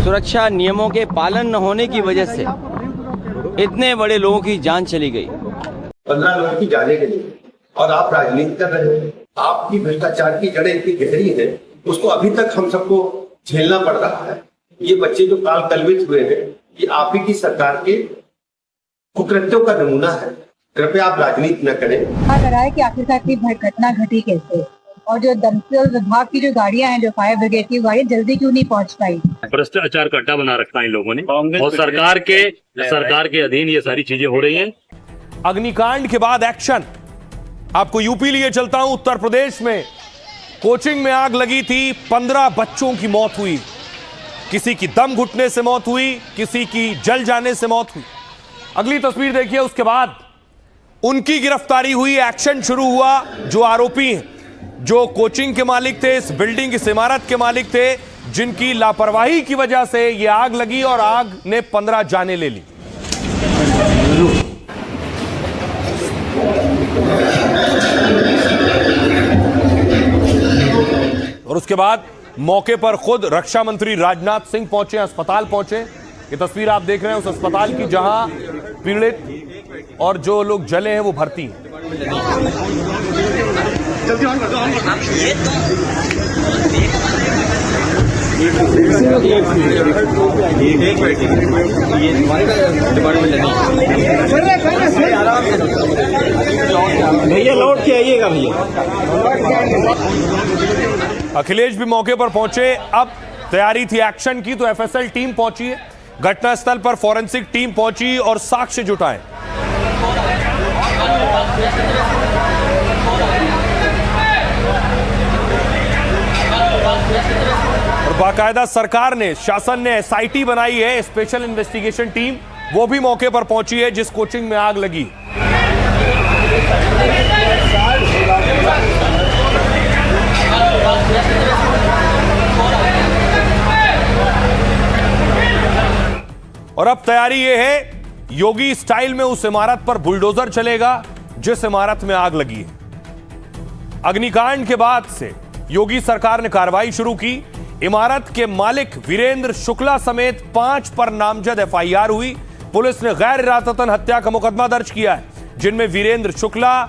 सुरक्षा नियमों के पालन न होने की वजह से इतने बड़े लोगों की जान चली गई। 15 लोगों की जाने गई और आप राजनीति कर रहे हैं। आपकी भ्रष्टाचार की जड़ें इतनी गहरी है, उसको अभी तक हम सबको झेलना पड़ रहा है। ये बच्चे जो काल कलवित हुए हैं, ये आप ही की सरकार के कुकृत्यों का नमूना है। कृपया आप राजनीति न करें। लग रहा है कि आखिरकार की घटना घटी कैसे, और जो दमकल विभाग की जो गाड़ियां हैं, जो फायर ब्रिगेड की गाड़ियां जल्दी क्यों नहीं पहुंच पाई। भ्रष्टाचार का अड्डा बना रखा है इन लोगों ने, और सरकार के अधीन ये सारी चीजें हो रही हैं। अग्निकांड के बाद एक्शन। आपको यूपी लिए चलता हूं। उत्तर प्रदेश में कोचिंग में आग लगी थी, 15 बच्चों की मौत हुई। किसी की दम घुटने से मौत हुई, किसी की जल जाने से मौत हुई। अगली तस्वीर देखिए। उसके बाद उनकी गिरफ्तारी हुई, एक्शन शुरू हुआ। जो आरोपी हैं, जो कोचिंग के मालिक थे, इस बिल्डिंग, इस इमारत के मालिक थे, जिनकी लापरवाही की वजह से यह आग लगी और आग ने 15 जानें ले ली। और उसके बाद मौके पर खुद रक्षा मंत्री राजनाथ सिंह पहुंचे, अस्पताल पहुंचे। ये तस्वीर आप देख रहे हैं उस अस्पताल की जहां पीड़ित और जो लोग जले हैं वो भर्ती हैं। भैया लौट के आइएगा भैया। अखिलेश भी मौके पर पहुंचे। अब तैयारी थी एक्शन की, तो एफएसएल टीम पहुंची है। घटनास्थल पर फॉरेंसिक टीम पहुंची और साक्ष्य जुटाए। और बाकायदा सरकार ने, शासन ने एसआईटी बनाई है, स्पेशल इन्वेस्टिगेशन टीम, वो भी मौके पर पहुंची है जिस कोचिंग में आग लगी। और अब तैयारी यह है, योगी स्टाइल में उस इमारत पर बुलडोजर चलेगा जिस इमारत में आग लगी है। अग्निकांड के बाद से योगी सरकार ने कार्रवाई शुरू की। इमारत के मालिक वीरेंद्र शुक्ला समेत 5 पर नामजद एफआईआर हुई। पुलिस ने गैर इरादतन हत्या का मुकदमा दर्ज किया है, जिनमें वीरेंद्र शुक्ला,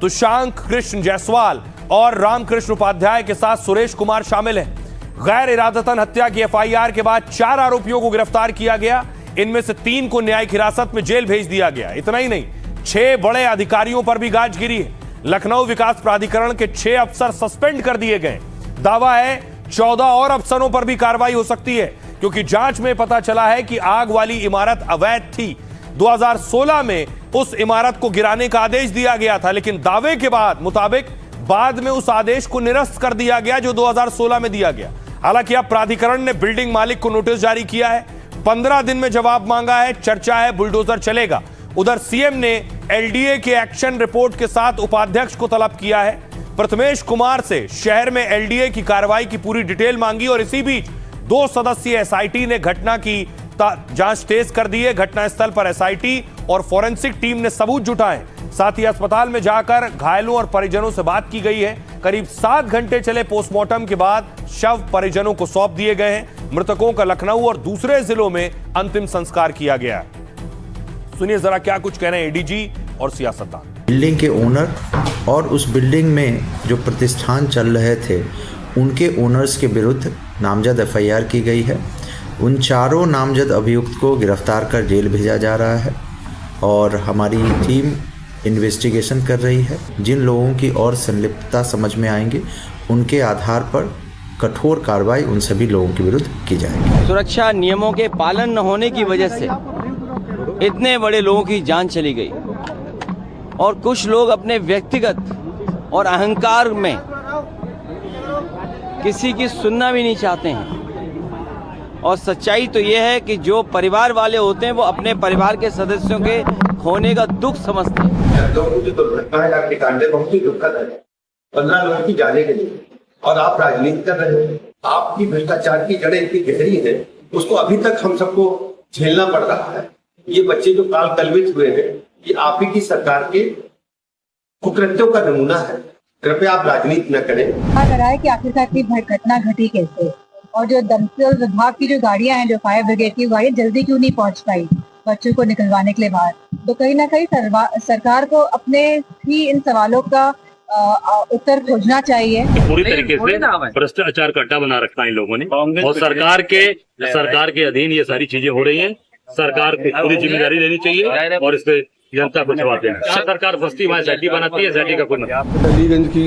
तुषांक कृष्ण जायसवाल और रामकृष्ण उपाध्याय के साथ सुरेश कुमार शामिल हैं। गैर इरादतन हत्या की एफआईआर के बाद 4 आरोपियों को गिरफ्तार किया गया। इनमें से 3 को न्यायिक हिरासत में जेल भेज दिया गया। इतना ही नहीं, 6 बड़े अधिकारियों पर भी गाज गिरी है। लखनऊ विकास प्राधिकरण के 6 अफसर सस्पेंड कर दिए गए। दावा है 14 और अफसरों पर भी कार्रवाई हो सकती है, क्योंकि जांच में पता चला है कि आग वाली इमारत अवैध थी। 2016 में उस इमारत को गिराने का आदेश दिया गया था, लेकिन दावे के मुताबिक बाद में उस आदेश को निरस्त कर दिया गया जो 2016 में दिया गया। हालांकि अब प्राधिकरण ने बिल्डिंग मालिक को नोटिस जारी किया है, 15 दिन में जवाब मांगा है। चर्चा है बुलडोजर चलेगा। उधर सीएम ने एलडीए के एक्शन रिपोर्ट के साथ उपाध्यक्ष को तलब किया है। प्रथमेश कुमार से शहर में एलडीए की कार्रवाई की पूरी डिटेल मांगी और इसी बीच 2 सदस्यीय एसआईटी ने घटना की जांच तेज कर दी है। घटनास्थल पर एसआईटी और फॉरेंसिक टीम ने सबूत जुटाए। साथ ही अस्पताल में जाकर घायलों और परिजनों से बात की गई है। करीब 7 घंटे चले पोस्टमार्टम के बाद शव परिजनों को सौंप दिए गए हैं। मृतकों का लखनऊ और दूसरे जिलों में अंतिम संस्कार किया गया है। सुनिए जरा क्या कुछ कह रहे हैं एडीजी और सियासतदान। बिल्डिंग के ओनर और उस बिल्डिंग में जो प्रतिष्ठान चल रहे थे, उनके ओनर्स के विरुद्ध नामजद एफआईआर की गई है। उन 4 नामजद अभियुक्त को गिरफ्तार कर जेल भेजा जा रहा है और हमारी टीम इन्वेस्टिगेशन कर रही है। जिन लोगों की और संलिप्तता समझ में आएंगे, उनके आधार पर कठोर कार्रवाई उन सभी लोगों के विरुद्ध की जाएगी। सुरक्षा नियमों के पालन न होने की वजह से इतने बड़े लोगों की जान चली गई और कुछ लोग अपने व्यक्तिगत और अहंकार में किसी की सुनना भी नहीं चाहते हैं। और सच्चाई तो यह है कि जो परिवार वाले होते हैं वो अपने परिवार के सदस्यों के खोने का दुख समझते हैं। जो दुर्घटना है अग्निकांड बहुत ही दुखद है। 15 लोगों की जाने गई और आप राजनीति कर रहे हैं। आपकी भ्रष्टाचार की जड़ें इतनी गहरी है, उसको अभी तक हम सबको झेलना पड़ रहा है। ये बच्चे जो काल कलवित हुए हैं, ये आप ही की सरकार के कुकृत्यों का नमूना है। कृपया आप राजनीति न करें। लग रहा है कि आखिरकार की घटना घटी कैसे, और जो दमकल विभाग की जो गाड़ियां हैं, जो फायर ब्रिगेड की गाड़ियां जल्दी क्यों नहीं पहुंच पाई बच्चों को निकलवाने के लिए बाहर। तो कहीं ना कहीं सरकार को अपने ही इन सवालों का उत्तर खोजना चाहिए। पूरी तरीके से भ्रष्टाचार का अड्डा बना रखा है इन लोगों ने, और सरकार के अधीन ये सारी चीजें हो रही हैं। सरकार को पूरी जिम्मेदारी लेनी चाहिए और इस पे जनता को जवाब देना। सरकार बस्ती वहाँ सैटी बनाती है, सैटी का कोई मतलब। अलीगंज की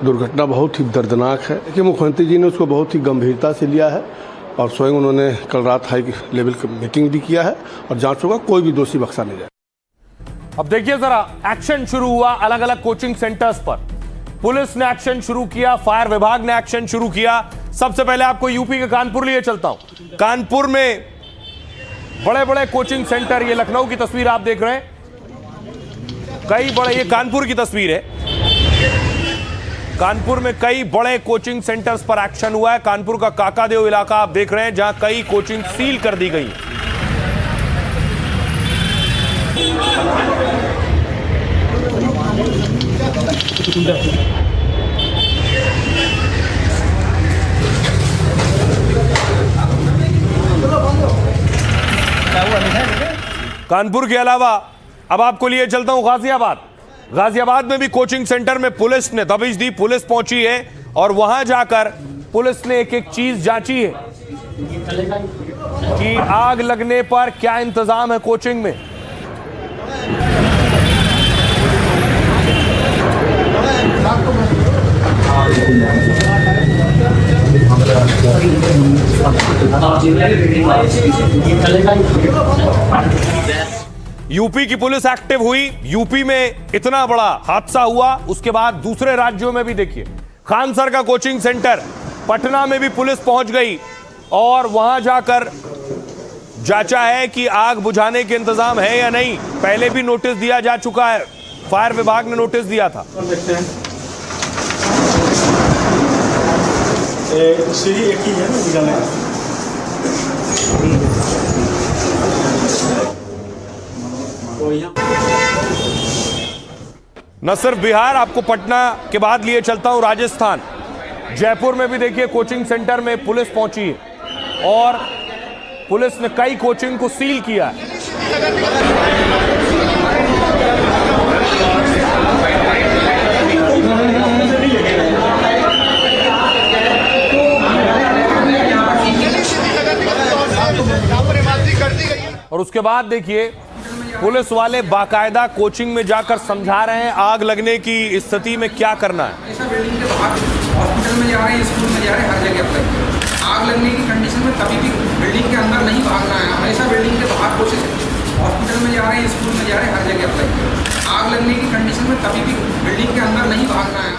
दुर्घटना बहुत ही दर्दनाक है कि मुख्यमंत्री जी ने उसको बहुत ही गंभीरता से लिया है और स्वयं उन्होंने कल रात हाई लेवल की मीटिंग भी किया है और जांच होगा, कोई भी दोषी बख्शा नहीं जाए। अब देखिए जरा, एक्शन शुरू हुआ अलग अलग कोचिंग सेंटर्स पर। पुलिस ने एक्शन शुरू किया, फायर विभाग ने एक्शन शुरू किया। सबसे पहले आपको यूपी के कानपुर लिए चलता हूं। कानपुर में बड़े बड़े कोचिंग सेंटर, ये लखनऊ की तस्वीर आप देख रहे हैं, कई बड़े, ये कानपुर की तस्वीर है। कानपुर में कई बड़े कोचिंग सेंटर्स पर एक्शन हुआ है। कानपुर का काकादेव इलाका आप देख रहे हैं, जहां कई कोचिंग सील कर दी गई। कानपुर के अलावा अब आपको लिए चलता हूं गाजियाबाद। गाजियाबाद में भी कोचिंग सेंटर में पुलिस ने दबिश दी। पुलिस पहुंची है और वहां जाकर पुलिस ने एक एक चीज जांची है कि आग लगने पर क्या इंतजाम है कोचिंग में। यूपी की पुलिस एक्टिव हुई। यूपी में इतना बड़ा हादसा हुआ, उसके बाद दूसरे राज्यों में भी देखिए। खानसर का कोचिंग सेंटर पटना में भी पुलिस पहुंच गई और वहां जाकर जांचा है कि आग बुझाने के इंतजाम है या नहीं। पहले भी नोटिस दिया जा चुका है, फायर विभाग ने नोटिस दिया था। न सिर्फ बिहार, आपको पटना के बाद लिए चलता हूं राजस्थान। जयपुर में भी देखिए कोचिंग सेंटर में पुलिस पहुंची है और पुलिस ने कई कोचिंग को सील किया है। और उसके बाद देखिए पुलिस वाले बाकायदा कोचिंग में जाकर समझा रहे हैं आग लगने की स्थिति में क्या करना है। हॉस्पिटल में जा रहे हैं, स्कूल में जा रहे हैं, हर जगह पर आग लगने की कंडीशन में कभी भी बिल्डिंग के अंदर नहीं भागना है, हमेशा बिल्डिंग के बाहर कोशिश करें। हॉस्पिटल में जा रहे हैं, स्कूल में जा रहे हैं, हर जगह पर आग लगने की कंडीशन में कभी भी बिल्डिंग के अंदर नहीं भागना है।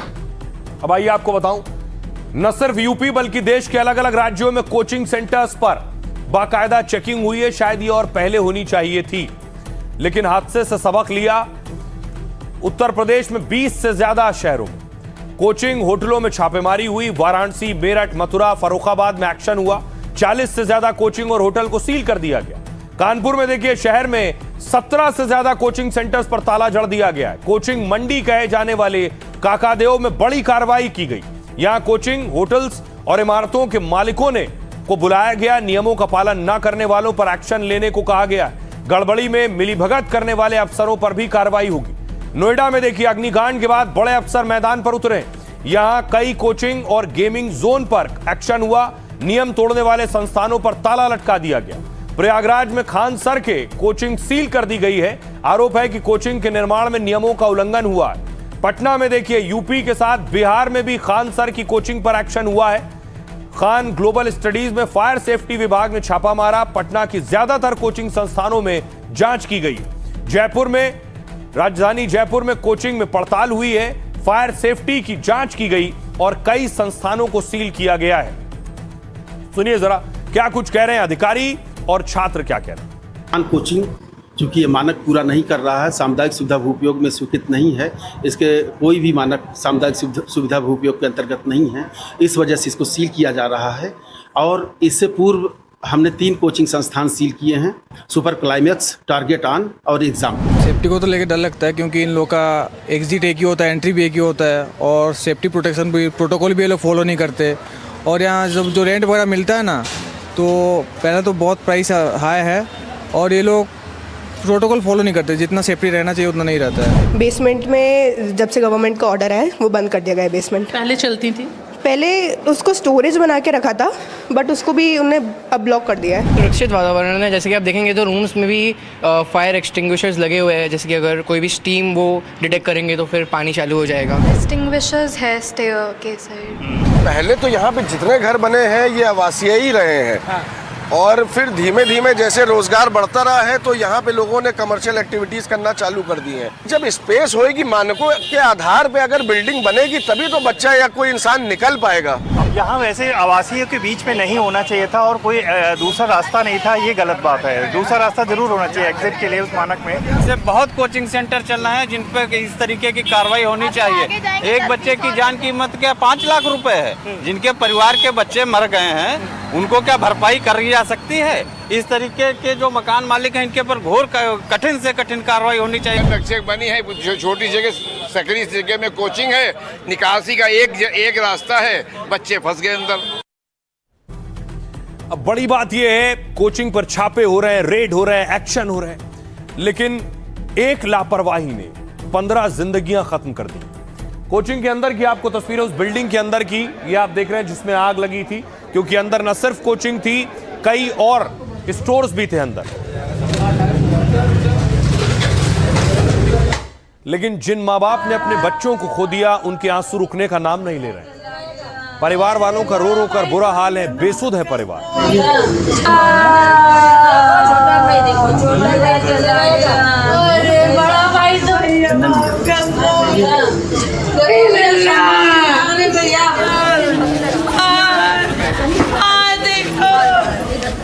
अब आइए आपको बताऊं, न सिर्फ यूपी बल्कि देश के अलग अलग राज्यों में कोचिंग सेंटर्स पर बाकायदा चेकिंग हुई है। शायद ये और पहले होनी चाहिए थी, लेकिन हादसे से सबक लिया। उत्तर प्रदेश में 20 से ज्यादा शहरों में कोचिंग होटलों में छापेमारी हुई। वाराणसी, मेरठ, मथुरा, फर्रुखाबाद में एक्शन हुआ। 40 से ज्यादा कोचिंग और होटल को सील कर दिया गया। कानपुर में देखिए शहर में 17 से ज्यादा कोचिंग सेंटर्स पर ताला जड़ दिया गया है। कोचिंग मंडी कहे जाने वाले काकादेव में बड़ी कार्रवाई की गई। यहां कोचिंग, होटल्स और इमारतों के मालिकों ने को बुलाया गया। नियमों का पालन न करने वालों पर एक्शन लेने को कहा गया। गड़बड़ी में मिलीभगत करने वाले अफसरों पर भी कार्रवाई होगी। नोएडा में देखिए अग्निकांड के बाद बड़े अफसर मैदान पर उतरे। यहां कई कोचिंग और गेमिंग जोन पर एक्शन हुआ। नियम तोड़ने वाले संस्थानों पर ताला लटका दिया गया। प्रयागराज में खानसर के कोचिंग सील कर दी गई है। आरोप है कि कोचिंग के निर्माण में नियमों का उल्लंघन हुआ है। पटना में देखिए यूपी के साथ बिहार में भी खानसर की कोचिंग पर एक्शन हुआ है। खान ग्लोबल स्टडीज में फायर सेफ्टी विभाग ने छापा मारा। पटना की ज्यादातर कोचिंग संस्थानों में जांच की गई। जयपुर में, राजधानी जयपुर में कोचिंग में पड़ताल हुई है। फायर सेफ्टी की जांच की गई और कई संस्थानों को सील किया गया है। सुनिए जरा क्या कुछ कह रहे हैं अधिकारी और छात्र क्या कह रहे हैं। कोचिंग चूँकि ये मानक पूरा नहीं कर रहा है, सामुदायिक सुविधा भूपयोग में स्वीकृत नहीं है, इसके कोई भी मानक सामुदायिक सुविधा भूपयोग के अंतर्गत नहीं है, इस वजह से इसको सील किया जा रहा है। और इससे पूर्व हमने 3 कोचिंग संस्थान सील किए हैं, सुपर क्लाइमैक्स, टारगेट ऑन और एग्जाम। सेफ्टी को तो लेकर डर लगता है क्योंकि इन लोगों का एग्जिट एक ही होता है, एंट्री भी एक ही होता है और सेफ्टी प्रोटेक्शन भी प्रोटोकॉल भी ये लोग फॉलो नहीं करते और यहाँ जब जो रेंट वगैरह मिलता है ना, तो पहले तो बहुत प्राइस हाई है और ये लोग प्रोटोकॉल फॉलो नहीं करते, जितना सेफ्टी रहना चाहिए उतना नहीं रहता है। बेसमेंट में जब से गवर्नमेंट का ऑर्डर है वो बंद कर दिया गया है। बेसमेंट पहले चलती थी, पहले उसको स्टोरेज बना के रखा था, बट उसको भी उन्हें अब ब्लॉक कर दिया है। सुरक्षित वातावरण है, जैसे कि आप देखेंगे तो रूम्स में भी फायर एक्सटिंग्विशर्स लगे हुए हैं, जैसे कि अगर कोई भी स्टीम वो डिटेक्ट करेंगे तो फिर पानी चालू हो जाएगा। एक्सटिंग्विशर्स है स्टेयर के साइड। पहले तो यहाँ पे जितने घर बने हैं ये आवासीय ही रहे हैं, और फिर धीमे धीमे जैसे रोजगार बढ़ता रहा है तो यहाँ पे लोगों ने कमर्शियल एक्टिविटीज करना चालू कर दी है। जब स्पेस होएगी, मानकों के आधार पे अगर बिल्डिंग बनेगी तभी तो बच्चा या कोई इंसान निकल पाएगा। यहाँ वैसे आवासीय के बीच में नहीं होना चाहिए था और कोई दूसरा रास्ता नहीं था, ये गलत बात है। दूसरा रास्ता जरूर होना चाहिए एग्जिट के लिए उस मानक में। से बहुत कोचिंग सेंटर चल रहे हैं जिन पर इस तरीके की कार्रवाई होनी चाहिए। एक बच्चे की जान कीमत क्या 5 लाख रुपए है। जिनके परिवार के बच्चे मर गए हैं उनको क्या भरपाई करी जा सकती है? इस तरीके के जो मकान मालिक हैं इनके ऊपर घोर कठिन से कठिन कार्रवाई होनी चाहिए। बनी है छोटी जगह, सकरी जगह में कोचिंग है, निकासी का एक रास्ता है, बच्चे फंस गए अंदर। अब बड़ी बात यह है, कोचिंग पर छापे हो रहे हैं, रेड हो रहे हैं, एक्शन हो रहे हैं, लेकिन एक लापरवाही ने 15 जिंदगियां खत्म कर दी। कोचिंग के अंदर की आपको तस्वीरें उस बिल्डिंग के अंदर की ये आप देख रहे हैं जिसमें आग लगी थी, क्योंकि अंदर न सिर्फ कोचिंग थी, कई और स्टोर्स भी थे अंदर। लेकिन जिन मां बाप ने अपने बच्चों को खो दिया उनके आंसू रुकने का नाम नहीं ले रहे। परिवार वालों का रो रो कर बुरा हाल है, बेसुध है परिवार।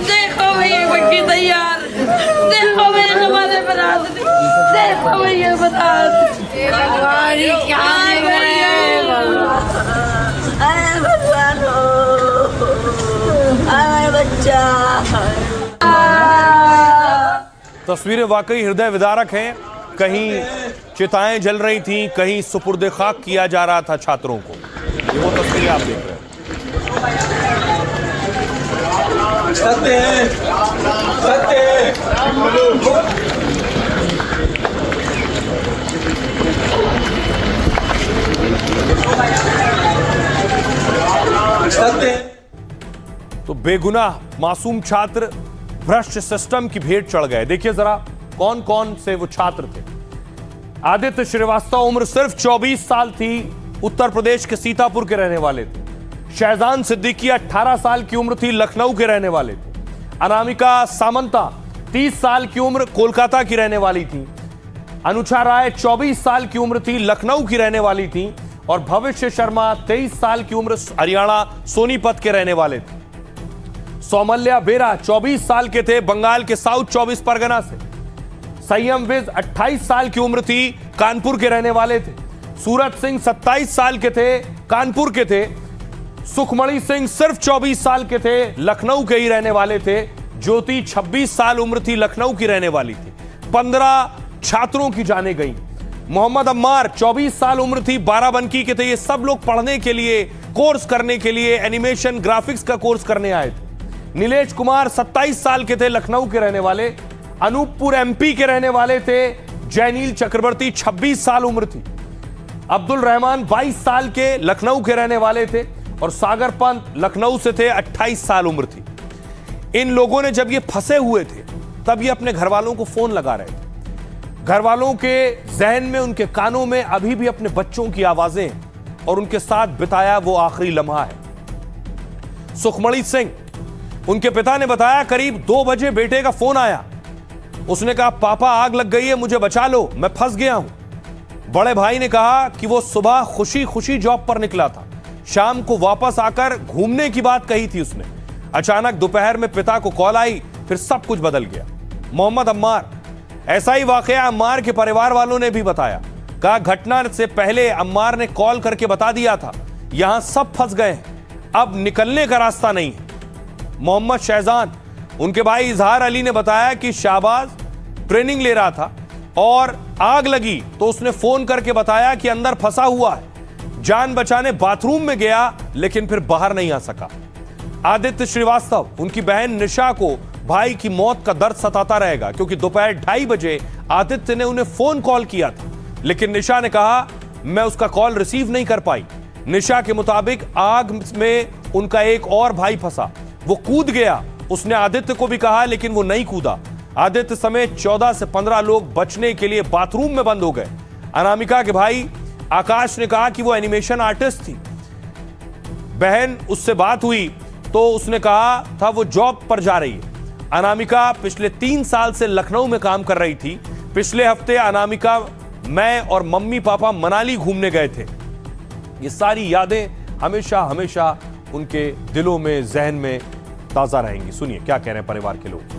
देखो भैया बच्ची तैयार, देखो भैया हमारे बरात, देखो भैया बता क्या बच्चा। तस्वीरें वाकई हृदय विदारक हैं। कहीं चिताएं जल रही थीं, कहीं सुपुर्द खाक किया जा रहा था छात्रों को। ये वो तस्वीरें आप देख रहे हैं। तो बेगुनाह मासूम छात्र भ्रष्ट सिस्टम की भेंट चढ़ गए। देखिए जरा कौन कौन से वो छात्र थे। आदित्य श्रीवास्तव, उम्र सिर्फ 24 साल थी, उत्तर प्रदेश के सीतापुर के रहने वाले थे। शहजान सिद्दीकी 18 साल की उम्र थी, लखनऊ के रहने वाले थे। अनामिका सामंता 30 साल की उम्र, कोलकाता की रहने वाली थी। अनुषा राय 24 साल की उम्र थी, लखनऊ की रहने वाली थी। और भविष्य शर्मा 23 साल की उम्र, हरियाणा सोनीपत के रहने वाले थे। सौमल्या बेरा 24 साल के थे, बंगाल के साउथ 24 परगना से। संयम विज 28 साल की उम्र थी, कानपुर के रहने वाले थे। सूरत सिंह 27 साल के थे, कानपुर के थे। सुखमणि सिंह सिर्फ 24 साल के थे, लखनऊ के ही रहने वाले थे। ज्योति 26 साल उम्र थी, लखनऊ की रहने वाली थी। 15 छात्रों की जाने गई। मोहम्मद अम्मार 24 साल उम्र थी, बाराबंकी के थे। ये सब लोग पढ़ने के लिए, कोर्स करने के लिए, एनिमेशन ग्राफिक्स का कोर्स करने आए थे। नीलेश कुमार 27 साल के थे, लखनऊ के रहने वाले। अनूपपुर एमपी के रहने वाले थे। जैनील चक्रवर्ती 26 साल उम्र थी। अब्दुल रहमान 22 साल के, लखनऊ के रहने वाले थे। और सागर पंत लखनऊ से थे, 28 साल उम्र थी। इन लोगों ने जब ये फंसे हुए थे तब ये अपने घर वालों को फोन लगा रहे थे। घर वालों के जहन में, उनके कानों में अभी भी अपने बच्चों की आवाजें और उनके साथ बिताया वो आखिरी लम्हा है। सुखमणि सिंह, उनके पिता ने बताया करीब 2 बजे बेटे का फोन आया। उसने कहा पापा आग लग गई है, मुझे बचा लो, मैं फंस गया हूं। बड़े भाई ने कहा कि वो सुबह खुशी खुशी जॉब पर निकला था, शाम को वापस आकर घूमने की बात कही थी उसने। अचानक दोपहर में पिता को कॉल आई, फिर सब कुछ बदल गया। मोहम्मद अम्मार, ऐसा ही वाकया अम्मार के परिवार वालों ने भी बताया। कहा घटना से पहले अम्मार ने कॉल करके बता दिया था यहां सब फंस गए हैं, अब निकलने का रास्ता नहीं है। मोहम्मद शहजान, उनके भाई इजहार अली ने बताया कि शाहबाज ट्रेनिंग ले रहा था और आग लगी तो उसने फोन करके बताया कि अंदर फंसा हुआ है। जान बचाने बाथरूम में गया लेकिन फिर बाहर नहीं आ सका। आदित्य श्रीवास्तव, उनकी बहन निशा को भाई की मौत का दर्द सताता रहेगा क्योंकि दोपहर 2:30 बजे आदित्य ने उन्हें फोन कॉल किया था, लेकिन निशा ने कहा मैं उसका कॉल रिसीव नहीं कर पाई। निशा के मुताबिक आग में उनका एक और भाई फंसा, वो कूद गया। उसने आदित्य को भी कहा लेकिन वो नहीं कूदा। आदित्य समेत 14 से 15 लोग बचने के लिए बाथरूम में बंद हो गए। अनामिका के भाई आकाश ने कहा कि वो एनिमेशन आर्टिस्ट थी। बहन उससे बात हुई तो उसने कहा था वो जॉब पर जा रही है। अनामिका पिछले 3 साल से लखनऊ में काम कर रही थी। पिछले हफ्ते अनामिका, मैं और मम्मी पापा मनाली घूमने गए थे। ये सारी यादें हमेशा हमेशा उनके दिलों में, जहन में ताजा रहेंगी। सुनिए क्या कह रहे हैं परिवार के लोग।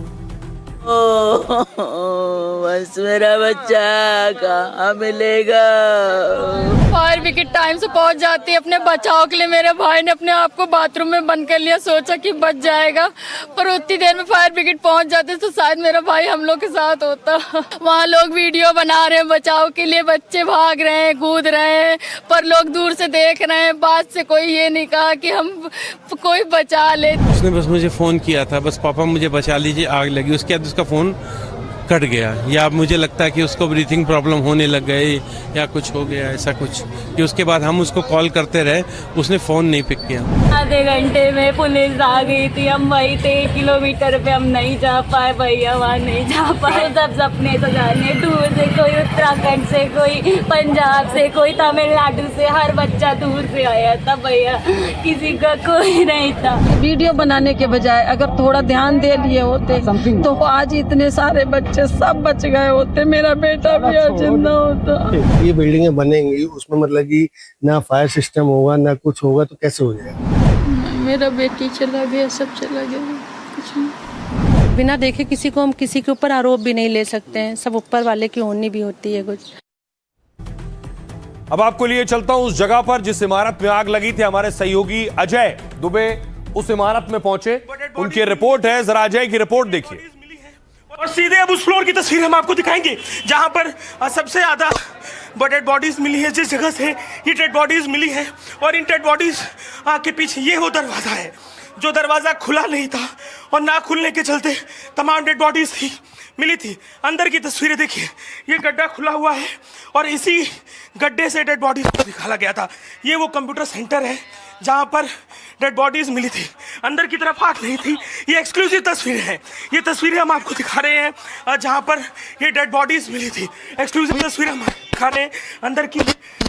बस मेरा बच्चा कहाँ मिलेगा। फायर ब्रिगेड टाइम से पहुंच जाती है अपने बचाव के लिए। मेरे भाई ने अपने आप को बाथरूम में बंद कर लिया, सोचा कि बच जाएगा, पर उतनी देर में फायर ब्रिगेड पहुंच जाते तो शायद मेरा भाई हम लोग के साथ होता। वहाँ लोग वीडियो बना रहे हैं बचाव के लिए, बच्चे भाग रहे हैं, कूद रहे हैं, पर लोग दूर से देख रहे हैं। बात से कोई ये नहीं कहा कि हम कोई बचा ले। उसने बस मुझे फोन किया था, बस पापा मुझे बचा लीजिए, आग लगी। उसके बाद उसका फोन कट गया, या मुझे लगता है कि उसको ब्रीथिंग प्रॉब्लम होने लग गई या कुछ हो गया ऐसा कुछ, कि उसके बाद हम उसको कॉल करते रहे, उसने फ़ोन नहीं पिक किया। आधे घंटे में पुलिस आ गई थी, हम वही थे 1 किलोमीटर पे, हम नहीं जा पाए भैया, वहाँ नहीं जा पाए। सब सपने सजाने दूर से, कोई उत्तराखंड से, कोई पंजाब से, कोई तमिलनाडु से, हर बच्चा दूर से आया था भैया, किसी का कोई नहीं था। वीडियो बनाने के बजाय अगर थोड़ा ध्यान दे लिए होते तो आज इतने सारे बच्चे सब बच गए होते, मेरा बेटा भी आज जिंदा होता। ये बिल्डिंगें बनेंगी उसमें मतलब कि ना फायर सिस्टम होगा ना कुछ होगा तो कैसे हो जाएगा। मेरा बेटी चला गया, सब चला गया, कुछ नहीं। बिना देखे किसी को हम किसी के ऊपर आरोप भी नहीं ले सकते हैं, सब ऊपर वाले की होनी भी होती है कुछ। अब आपको लिए चलता हूं उस जगह पर जिस इमारत में आग लगी थी। हमारे सहयोगी अजय दुबे उस इमारत में पहुंचे, उनकी रिपोर्ट है, जरा अजय की रिपोर्ट देखिए। और सीधे अब उस फ्लोर की तस्वीर हम आपको दिखाएंगे जहां पर सबसे ज्यादा डेड बॉडीज मिली है। जिस जगह से ये डेड बॉडीज मिली है और इन डेड बॉडीज के पीछे ये वो दरवाजा है जो दरवाजा खुला नहीं था और ना खुलने के चलते तमाम डेड बॉडीज थी मिली थी। अंदर की तस्वीरें देखिए, ये गड्ढा खुला हुआ है और इसी गड्ढे से डेड बॉडीज को निकाला गया था। ये वो कंप्यूटर सेंटर है जहां पर डेड बॉडीज मिली थी, अंदर की तरफ आग नहीं थी। ये एक्सक्लूसिव तस्वीरें हैं, ये तस्वीरें हम आपको दिखा रहे हैं जहां पर ये डेड बॉडीज मिली थी। एक्सक्लूसिव तस्वीरें हम दिखा रहे हैं अंदर की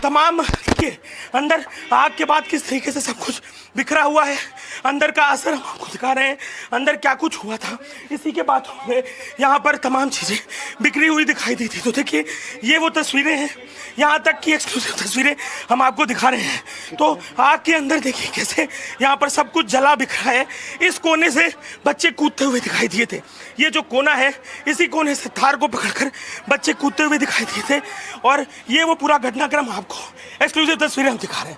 तमाम। देखिए अंदर आग के बाद किस तरीके से सब कुछ बिखरा हुआ है, अंदर का असर हम आपको दिखा रहे हैं, अंदर क्या कुछ हुआ था। इसी के बाथरूम में यहाँ पर तमाम चीज़ें बिखरी हुई दिखाई दी थी। तो देखिए ये वो तस्वीरें हैं, यहाँ तक की एक्सक्लूसिव तस्वीरें हम आपको दिखा रहे हैं। तो आग के अंदर देखिए कैसे यहाँ पर सब कुछ जला बिखरा है। इस कोने से बच्चे कूदते हुए दिखाई दिए थे, ये जो कोना है इसी कोने से तार को पकड़कर बच्चे कूदते हुए दिखाई दिए थे। और ये वो पूरा घटनाक्रम आपको एक्सक्लूसिव तस्वीरें हम दिखा रहे हैं।